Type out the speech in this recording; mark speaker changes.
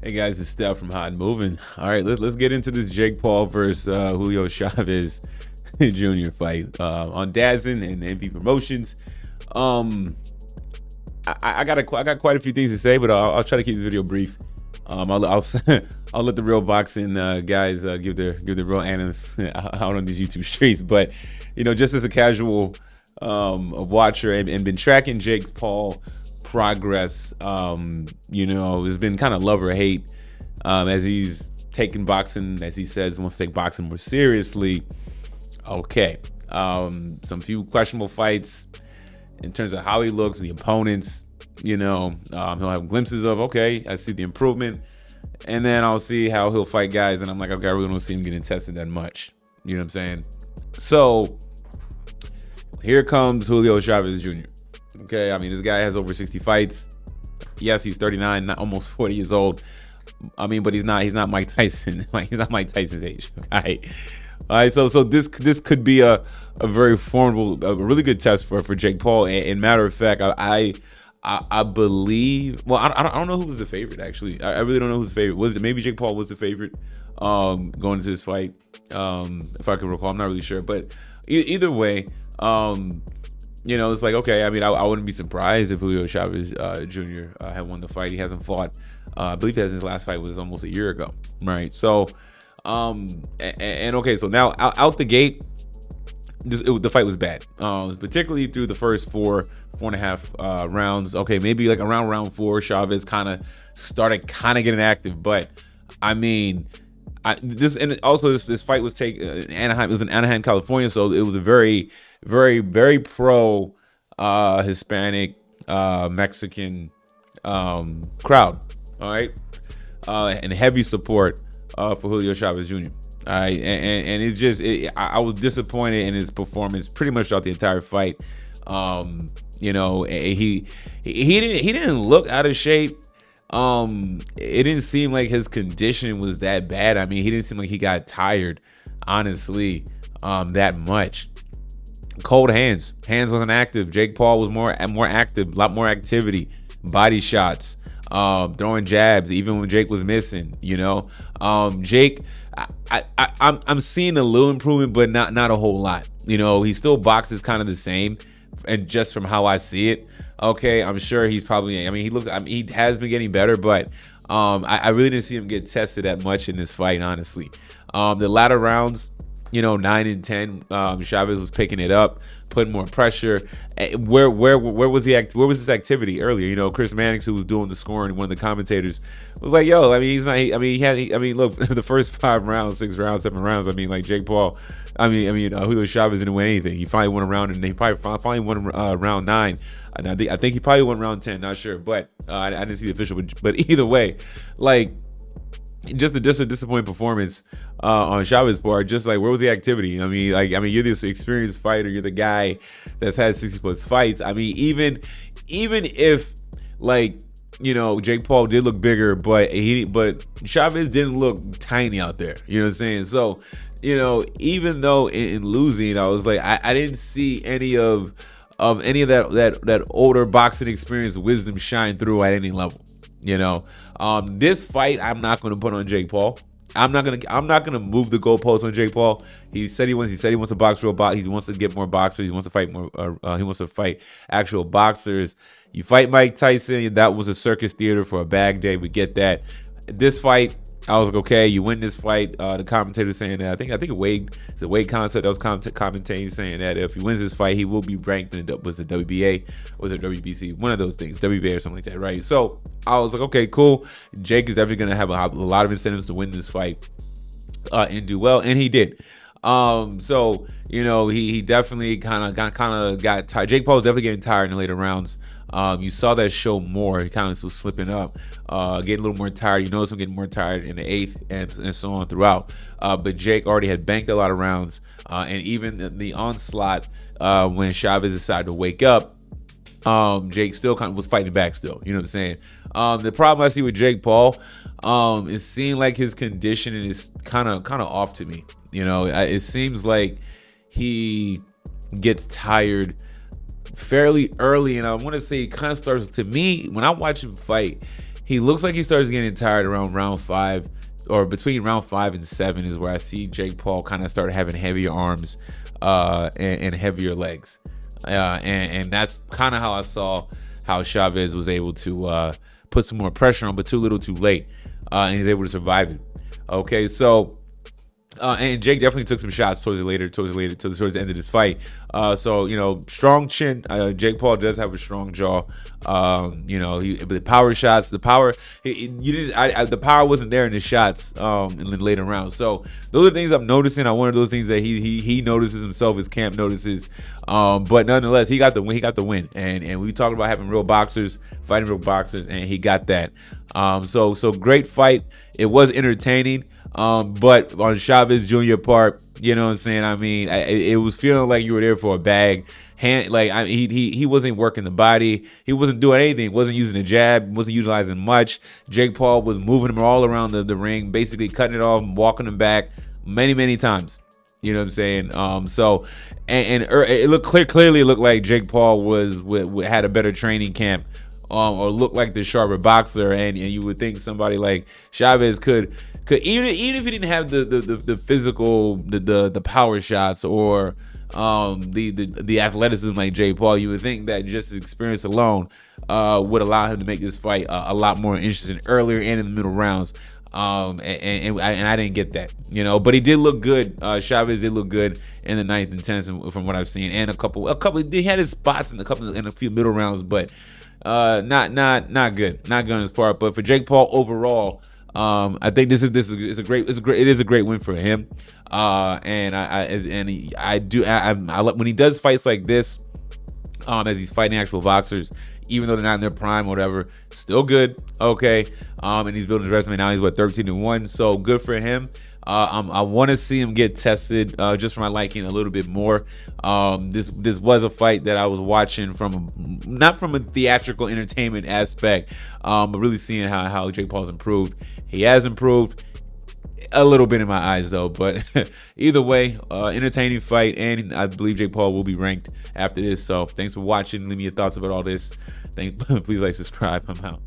Speaker 1: Hey guys, it's Steph from Hot and Moving. All right, let's get into this Jake Paul versus Julio Chavez Jr. fight on DAZN and NV Promotions. I got quite a few things to say, but I'll try to keep this video brief. I'll I'll let the real boxing guys give their real analysts out on these YouTube streets. But just as a casual watcher and been tracking Jake Paul progress, it's been kind of love or hate as he's taken boxing, as he says, wants to take boxing more seriously. Okay, some few questionable fights in terms of how he looks, the opponents. He'll have glimpses of, okay, I see the improvement, and then I'll see how he'll fight guys, and I'm like, okay, I really don't see him getting tested that much. You know what I'm saying? So here comes Julio Chavez Jr. Okay, I mean, this guy has over 60 fights. Yes, he's 39, not almost 40 years old. I mean, but he's not Mike Tyson. Like, he's not Mike Tyson's age. Okay. All right, so this could be a very formidable, a really good test for Jake Paul. And matter of fact, I believe. Well, I don't know who was the favorite actually. I really don't know who's the favorite. Was it maybe Jake Paul was the favorite going into this fight? If I can recall, I'm not really sure. But either way, it's like, okay. I mean, I wouldn't be surprised if Julio Chavez Jr. Had won the fight. He hasn't fought. I believe his last fight was almost a year ago, right? So, okay, so now out the gate, the fight was bad, particularly through the first four and a half rounds. Okay, maybe like around round 4, Chavez kind of started getting active, but I mean, this fight was taken in Anaheim. It was in Anaheim, California, so it was a very, very, very pro Hispanic, Mexican crowd. All right, and heavy support for Julio Chavez Jr. All right, and it's just I was disappointed in his performance pretty much throughout the entire fight. He didn't look out of shape. It didn't seem like his condition was that bad. I mean, he didn't seem like he got tired, honestly, that much. Cold hands wasn't active. Jake Paul was more active, a lot more activity, body shots, throwing jabs, even when Jake was missing. Jake, I'm seeing a little improvement, but not a whole lot. He still boxes kind of the same, and just from how I see it, okay, I'm sure he's probably. I mean, he has been getting better, but I really didn't see him get tested that much in this fight, honestly. The latter rounds, 9 and 10, Chavez was picking it up, putting more pressure. Where was his activity earlier? Chris Mannix, who was doing the scoring, one of the commentators, was like, "Yo, I mean, he's not. I mean, look, the first 5 rounds, 6 rounds, 7 rounds. I mean, like Jake Paul. Julio Chavez didn't win anything. He finally won a round, and he finally won round 9. And I think he probably won round 10. Not sure, but I didn't see the official. But either way, like, just a disappointing performance on Chavez's part. Just like, where was the activity? You're this experienced fighter. You're the guy that's had 60+ fights. I mean, even if, like, Jake Paul did look bigger, but Chavez didn't look tiny out there. You know what I'm saying? So, even though in losing, I was like, I didn't see any of that older boxing experience, wisdom shine through at any level. This fight, I'm not going to put on Jake Paul. I'm not gonna move the goalposts on Jake Paul. He said he wants to box real box. He wants to get more boxers. He wants to fight more. He wants to fight actual boxers. You fight Mike Tyson. That was a circus theater for a bag day. We get that. This fight, I was like, okay, you win this fight. The commentator saying that. I think Wade Concept that was commentating, saying that if he wins this fight, he will be ranked in the WBA or the WBC, one of those things, WBA or something like that, right? So I was like, okay, cool. Jake is definitely gonna have a lot of incentives to win this fight and do well, and he did. So he definitely kind of got tired. Jake Paul was definitely getting tired in the later rounds. You saw that show more. He kind of was slipping up, getting a little more tired. You notice him getting more tired in the 8th and so on throughout. But Jake already had banked a lot of rounds, and even the onslaught when Chavez decided to wake up, Jake still kind of was fighting back still. You know what I'm saying? The problem I see with Jake Paul, it seemed like his conditioning is kind of off to me. It seems like he gets tired fairly early, and I want to say it kind of starts, to me, when I watch him fight, he looks like he starts getting tired around round 5, or between round 5 and 7 is where I see Jake Paul kind of start having heavier arms and heavier legs. And that's kind of how I saw how Chavez was able to put some more pressure on, but too little too late. And he's able to survive it. Okay, so and Jake definitely took some shots towards the end of this fight. So strong chin. Jake Paul does have a strong jaw. But the power shots, the power wasn't there in the shots in the later rounds. So those are things I'm noticing. One of those things that he notices himself, his camp notices. But nonetheless, he got the win. He got the win. And we talked about having real boxers, fighting real boxers, and he got that. So great fight. It was entertaining. But on Chavez Jr. part, you know what I'm saying? I mean, it was feeling like you were there for a bag. He wasn't working the body. He wasn't doing anything. Wasn't using the jab. Wasn't utilizing much. Jake Paul was moving him all around the ring, basically cutting it off, walking him back many times. You know what I'm saying? It clearly looked like Jake Paul had a better training camp. Or looked like the sharper boxer, and you would think somebody like Chavez could even if he didn't have the physical, the power shots, or the athleticism like Jake Paul, you would think that just his experience alone would allow him to make this fight a lot more interesting earlier and in the middle rounds. And I didn't get that, but he did look good. Chavez did look good in the 9th and 10th from what I've seen, and a couple he had his spots in a few middle rounds, but not good on his part. But for Jake Paul overall, I think it is a great win for him. And I when he does fights like this, as he's fighting actual boxers, even though they're not in their prime or whatever, still good. Okay. And he's building his resume now. He's 13-1, so good for him. I want to see him get tested just for my liking a little bit more. This was a fight that I was watching not from a theatrical entertainment aspect, but really seeing how Jake Paul's improved. He has improved a little bit in my eyes, though. But either way, entertaining fight, and I believe Jake Paul will be ranked after this. So thanks for watching. Leave me your thoughts about all this. Please like, subscribe. I'm out.